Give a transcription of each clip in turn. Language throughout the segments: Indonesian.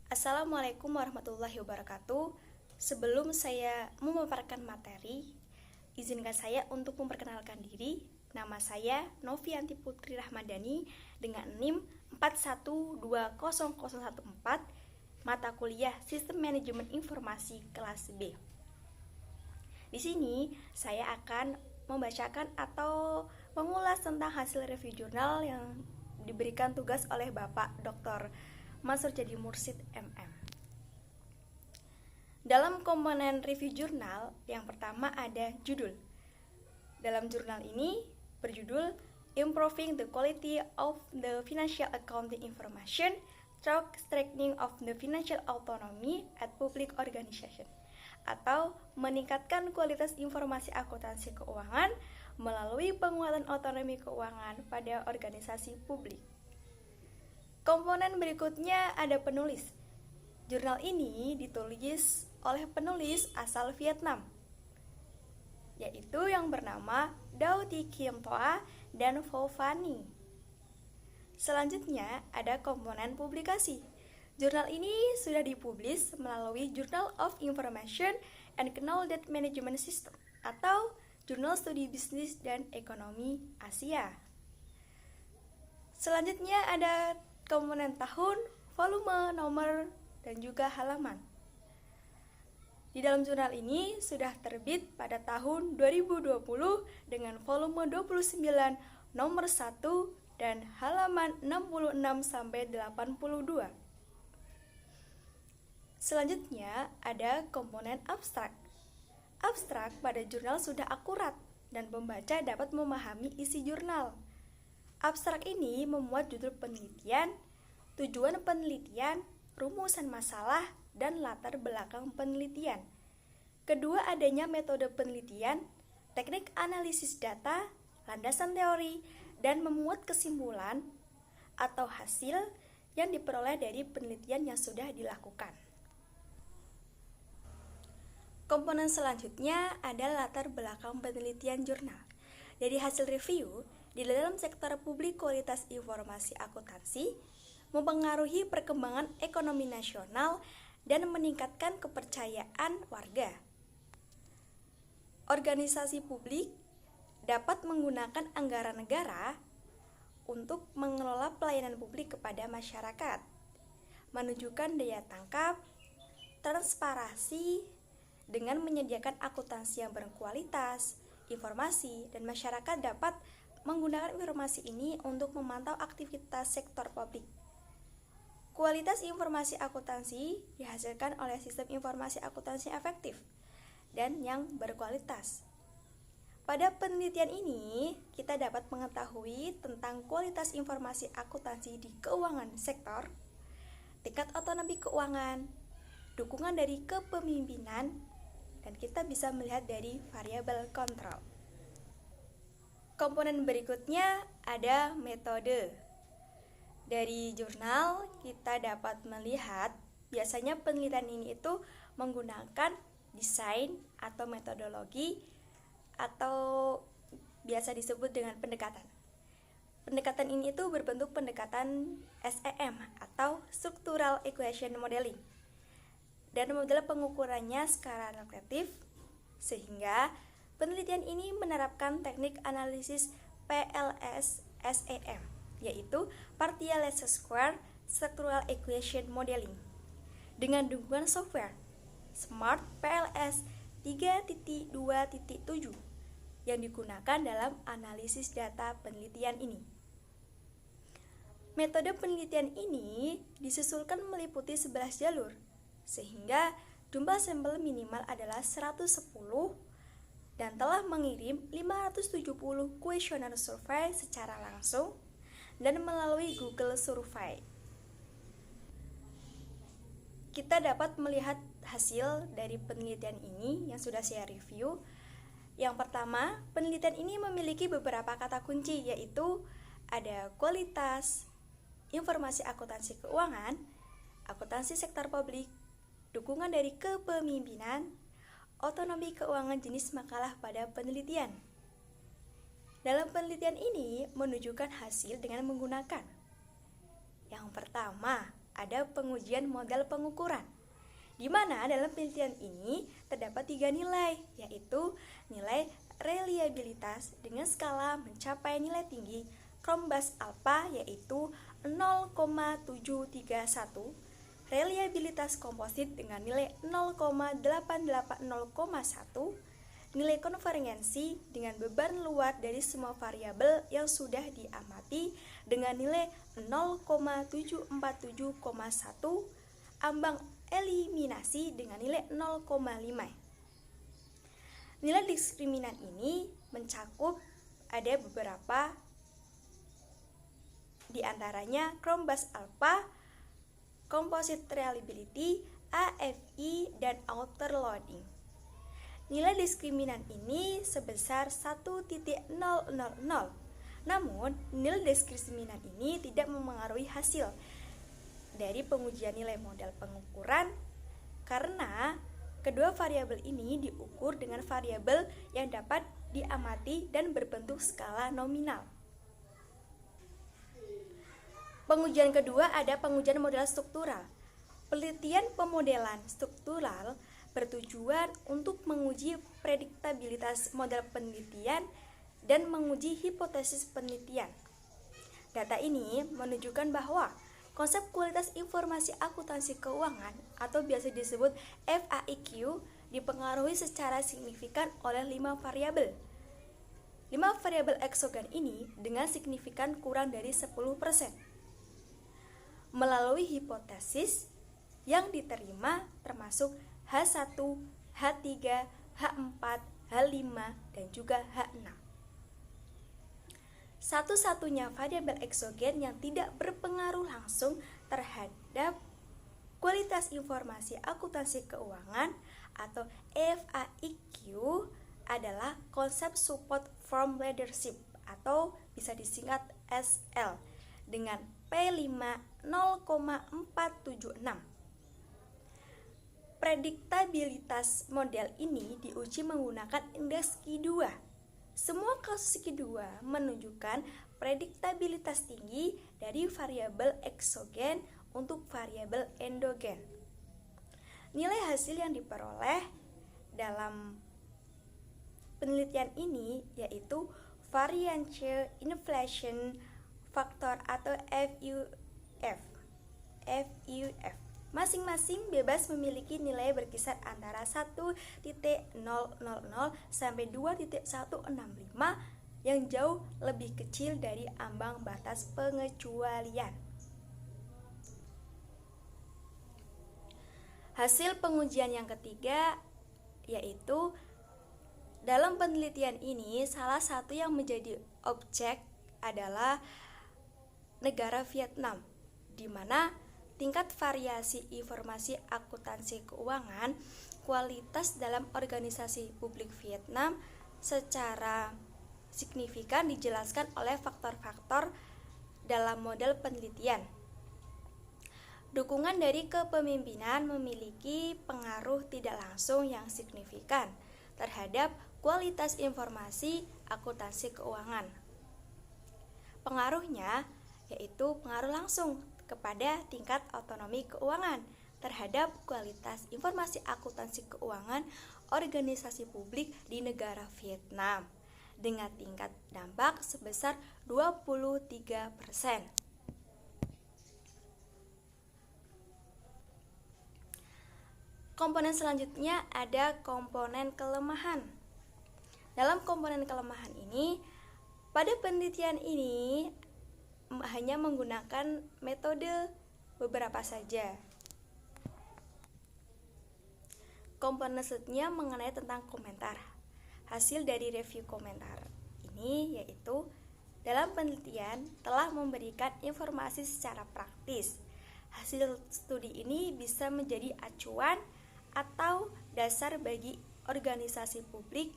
Assalamualaikum warahmatullahi wabarakatuh. Sebelum saya memaparkan materi, izinkan saya untuk memperkenalkan diri. Nama saya Novianti Putri Rahmadani dengan NIM 41200014, mata kuliah Sistem Manajemen Informasi kelas B. Di sini saya akan membacakan atau mengulas tentang hasil review jurnal yang diberikan tugas oleh Bapak Dr. Mansur Jadi Mursid MM. Dalam komponen review jurnal, yang pertama ada judul. Dalam jurnal ini berjudul Improving the Quality of the Financial Accounting Information Through Strengthening of the Financial Autonomy at Public Organization, atau meningkatkan kualitas informasi akuntansi keuangan melalui penguatan otonomi keuangan pada organisasi publik. Komponen berikutnya ada penulis. Jurnal ini ditulis oleh penulis asal Vietnam, yaitu yang bernama Dao Thi Kim Toa dan Vo Phani. Selanjutnya ada komponen publikasi. Jurnal ini sudah dipublis melalui Journal of Information and Knowledge Management System atau Jurnal Studi Bisnis dan Ekonomi Asia. Selanjutnya ada komponen tahun, volume, nomor, dan juga halaman. Di dalam jurnal ini sudah terbit pada tahun 2020 dengan volume 29, nomor 1, dan halaman 66-82. Selanjutnya ada komponen abstrak. Abstrak pada jurnal sudah akurat dan pembaca dapat memahami isi jurnal. Abstrak ini memuat judul penelitian, tujuan penelitian, rumusan masalah, dan latar belakang penelitian. Kedua, adanya metode penelitian, teknik analisis data, landasan teori, dan memuat kesimpulan atau hasil yang diperoleh dari penelitian yang sudah dilakukan. Komponen selanjutnya adalah latar belakang penelitian jurnal. Dari hasil review, di dalam sektor publik kualitas informasi akuntansi mempengaruhi perkembangan ekonomi nasional dan meningkatkan kepercayaan warga. Organisasi publik dapat menggunakan anggaran negara untuk mengelola pelayanan publik kepada masyarakat, menunjukkan daya tangkap, transparansi, dengan menyediakan akuntansi yang berkualitas, informasi, dan masyarakat dapat menggunakan informasi ini untuk memantau aktivitas sektor publik. Kualitas informasi akuntansi dihasilkan oleh sistem informasi akuntansi efektif dan yang berkualitas. Pada penelitian ini, kita dapat mengetahui tentang kualitas informasi akuntansi di keuangan sektor, tingkat otonomi keuangan, dukungan dari kepemimpinan, dan kita bisa melihat dari variabel kontrol. Komponen berikutnya ada metode. Dari jurnal kita dapat melihat biasanya penelitian ini itu menggunakan desain atau metodologi atau biasa disebut dengan pendekatan. Pendekatan ini itu berbentuk pendekatan SEM atau Structural Equation Modeling, dan model pengukurannya skala relatif, sehingga penelitian ini menerapkan teknik analisis PLS-SEM, yaitu Partial Least Square Structural Equation Modeling, dengan dukungan software Smart PLS 3.2.7 yang digunakan dalam analisis data penelitian ini. Metode penelitian ini disusulkan meliputi 11 jalur, sehingga jumlah sampel minimal adalah 110 dan telah mengirim 570 kuesioner survei secara langsung dan melalui Google Survey. Kita dapat melihat hasil dari penelitian ini yang sudah saya review. Yang pertama, penelitian ini memiliki beberapa kata kunci, yaitu ada kualitas, informasi akuntansi keuangan, akuntansi sektor publik, dukungan dari kepemimpinan, otonomi keuangan jenis makalah pada penelitian. Dalam penelitian ini menunjukkan hasil dengan menggunakan yang pertama ada pengujian modal pengukuran, di mana dalam penelitian ini terdapat 3 nilai, yaitu nilai reliabilitas dengan skala mencapai nilai tinggi Cronbach's alpha yaitu 0,731, reliabilitas komposit dengan nilai 0,880,1, nilai konvergensi dengan beban luar dari semua variabel yang sudah diamati dengan nilai 0,747,1, ambang eliminasi dengan nilai 0,5. Nilai diskriminan ini mencakup ada beberapa, di antaranya Cronbach's alpha, composite reliability, AFI, dan outer loading. Nilai diskriminan ini sebesar 1.000. Namun, nilai diskriminan ini tidak memengaruhi hasil dari pengujian nilai modal pengukuran karena kedua variabel ini diukur dengan variabel yang dapat diamati dan berbentuk skala nominal. Pengujian kedua ada pengujian modal struktural. Penelitian pemodelan struktural bertujuan untuk menguji prediktabilitas model penelitian dan menguji hipotesis penelitian. Data ini menunjukkan bahwa konsep kualitas informasi akuntansi keuangan atau biasa disebut FAIQ dipengaruhi secara signifikan oleh 5 variabel. 5 variabel eksogen ini dengan signifikan kurang dari 10%. Melalui hipotesis yang diterima termasuk H1, H3, H4, H5, dan juga H6. Satu-satunya variabel eksogen yang tidak berpengaruh langsung terhadap kualitas informasi akuntansi keuangan atau FAIQ adalah konsep support from leadership atau bisa disingkat SL dengan P5 0,476. Prediktabilitas model ini diuji menggunakan indeks Q2. Semua kasus Q2 menunjukkan prediktabilitas tinggi dari variabel eksogen untuk variabel endogen. Nilai hasil yang diperoleh dalam penelitian ini yaitu variance inflation factor atau FUF. Masing-masing bebas memiliki nilai berkisar antara 1.000 sampai 2.165 yang jauh lebih kecil dari ambang batas pengecualian. Hasil pengujian yang ketiga yaitu dalam penelitian ini salah satu yang menjadi objek adalah negara Vietnam, di mana tingkat variasi informasi akuntansi keuangan kualitas dalam organisasi publik Vietnam secara signifikan dijelaskan oleh faktor-faktor dalam model penelitian. Dukungan dari kepemimpinan memiliki pengaruh tidak langsung yang signifikan terhadap kualitas informasi akuntansi keuangan. Pengaruhnya yaitu pengaruh langsung kepada tingkat otonomi keuangan terhadap kualitas informasi akuntansi keuangan organisasi publik di negara Vietnam dengan tingkat dampak sebesar 23%. Komponen selanjutnya ada komponen kelemahan. Dalam komponen kelemahan ini, pada penelitian ini hanya menggunakan metode beberapa saja. Komponen selanjutnya mengenai tentang komentar. Hasil dari review komentar ini yaitu dalam penelitian telah memberikan informasi secara praktis. Hasil studi ini bisa menjadi acuan atau dasar bagi organisasi publik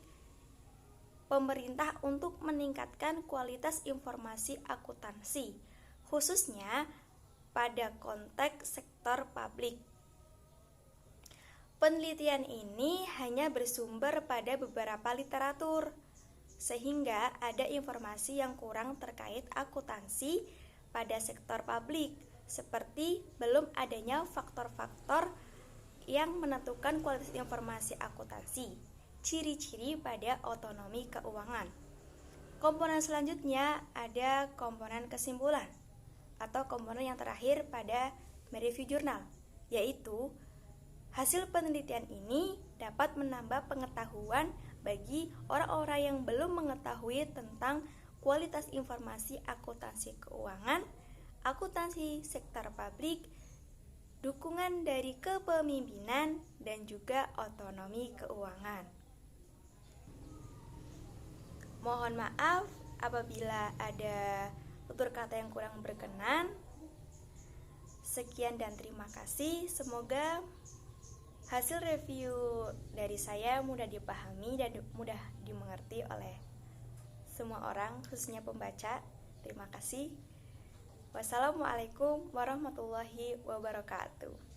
pemerintah untuk meningkatkan kualitas informasi akuntansi, khususnya pada konteks sektor publik. Penelitian ini hanya bersumber pada beberapa literatur, sehingga ada informasi yang kurang terkait akuntansi pada sektor publik, seperti belum adanya faktor-faktor yang menentukan kualitas informasi akuntansi, ciri-ciri pada otonomi keuangan. Komponen selanjutnya ada komponen kesimpulan atau komponen yang terakhir pada review jurnal, yaitu hasil penelitian ini dapat menambah pengetahuan bagi orang-orang yang belum mengetahui tentang kualitas informasi akuntansi keuangan, akuntansi sektor publik, dukungan dari kepemimpinan, dan juga otonomi keuangan. Mohon maaf apabila ada tutur kata yang kurang berkenan. Sekian dan terima kasih. Semoga hasil review dari saya mudah dipahami dan mudah dimengerti oleh semua orang, khususnya pembaca. Terima kasih. Wassalamualaikum warahmatullahi wabarakatuh.